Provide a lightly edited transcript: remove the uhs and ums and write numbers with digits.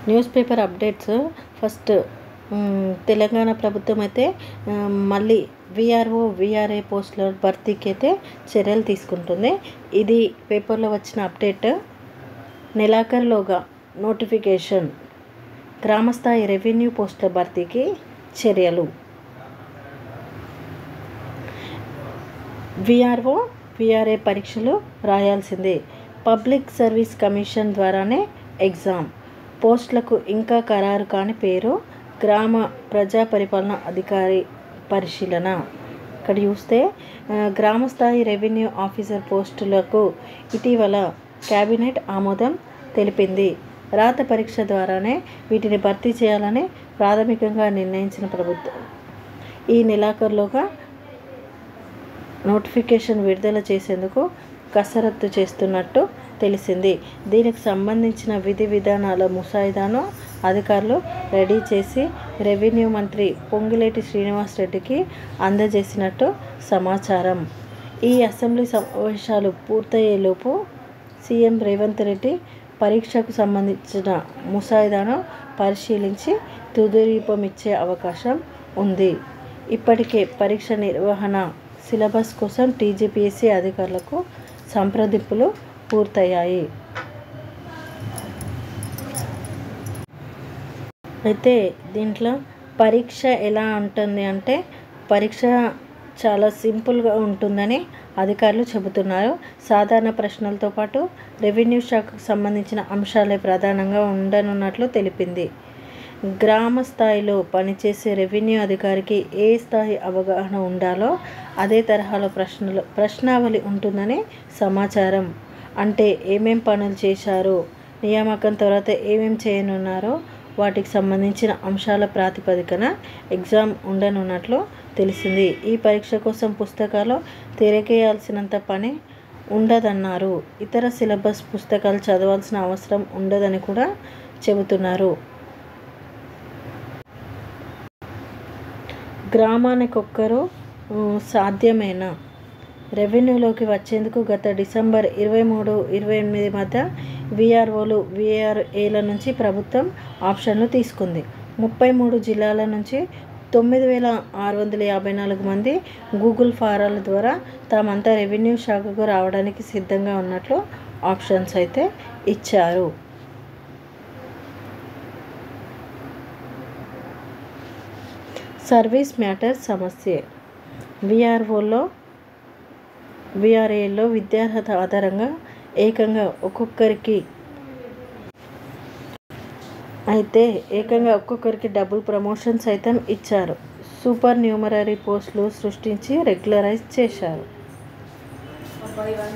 News paper updates first Telangana ప్రభుత్వం అయితే మళ్ళీ విఆర్ఓ విఆర్ఏ పోస్టుల భర్తీకి అయితే చర్యలు తీసుకుంటుంది. ఇది పేపర్లో వచ్చిన అప్డేట్. నెలాఖరులోగా నోటిఫికేషన్. గ్రామస్థాయి రెవెన్యూ పోస్టుల భర్తీకి చర్యలు. విఆర్ఓ విఆర్ఏ పరీక్షలు రాయాల్సిందే. పబ్లిక్ సర్వీస్ కమిషన్ ద్వారానే ఎగ్జామ్. పోస్టులకు ఇంకా ఖరారు కాని పేరు. గ్రామ ప్రజా పరిపాలన అధికారి పరిశీలన. ఇక్కడ చూస్తే గ్రామస్థాయి రెవెన్యూ ఆఫీసర్ పోస్టులకు ఇటీవల కేబినెట్ ఆమోదం తెలిపింది. రాత పరీక్ష ద్వారానే వీటిని భర్తీ చేయాలని ప్రాథమికంగా నిర్ణయించిన ప్రభుత్వం ఈ నెలాఖరులోగా నోటిఫికేషన్ విడుదల చేసేందుకు కసరత్తు చేస్తున్నట్టు తెలిసింది. దీనికి సంబంధించిన విధి విధానాల ముసాయిదాను అధికారులు రెడీ చేసి రెవెన్యూ మంత్రి పొంగులేటి శ్రీనివాసరెడ్డికి అందజేసినట్టు సమాచారం. ఈ అసెంబ్లీ సమావేశాలు పూర్తయ్యేలోపు సీఎం రేవంత్ రెడ్డి పరీక్షకు సంబంధించిన ముసాయిదాను పరిశీలించి తుది రూపం ఇచ్చే అవకాశం ఉంది. ఇప్పటికే పరీక్ష నిర్వహణ సిలబస్ కోసం టీజీపీఎస్సీ అధికారులకు సంప్రదింపులు పూర్తయ్యాయి. అయితే దీంట్లో పరీక్ష ఎలా ఉంటుంది అంటే పరీక్ష చాలా సింపుల్గా ఉంటుందని అధికారులు చెబుతున్నారు. సాధారణ ప్రశ్నలతో పాటు రెవెన్యూ శాఖకు సంబంధించిన అంశాలే ప్రధానంగా ఉండనున్నట్లు తెలిపింది. గ్రామ స్థాయిలో పనిచేసే రెవెన్యూ అధికారికి ఏ స్థాయి అవగాహన ఉండాలో అదే తరహాలో ప్రశ్నావళి ఉంటుందని సమాచారం. అంటే ఏమేం పనులు చేశారో, నియామకం తర్వాత ఏమేం చేయనున్నారో వాటికి సంబంధించిన అంశాల ప్రాతిపదికన ఎగ్జామ్ ఉండనున్నట్లు తెలిసింది. ఈ పరీక్ష కోసం పుస్తకాలు తిరగేయాల్సినంత పని ఉండదన్నారు. ఇతర సిలబస్ పుస్తకాలు చదవాల్సిన అవసరం ఉండదని కూడా చెబుతున్నారు. గ్రామానికొక్కరు సాధ్యమేనా? రెవెన్యూలోకి వచ్చేందుకు గత డిసెంబర్ 23-28 మధ్య విఆర్ఓలు విఆర్ఏల నుంచి ప్రభుత్వం ఆప్షన్లు తీసుకుంది. 33 జిల్లాల నుంచి 9,654 మంది గూగుల్ ఫారాల ద్వారా తామంతా రెవెన్యూ శాఖకు రావడానికి సిద్ధంగా ఉన్నట్లు ఆప్షన్స్ అయితే ఇచ్చారు. సర్వీస్ మ్యాటర్ సమస్య. విఆర్ఏలో విద్యార్హత ఆధారంగా ఏకంగా ఒక్కొక్కరికి డబుల్ ప్రమోషన్ సైతం ఇచ్చారు. సూపర్ న్యూమరీ పోస్టులు సృష్టించి రెగ్యులరైజ్ చేశారు.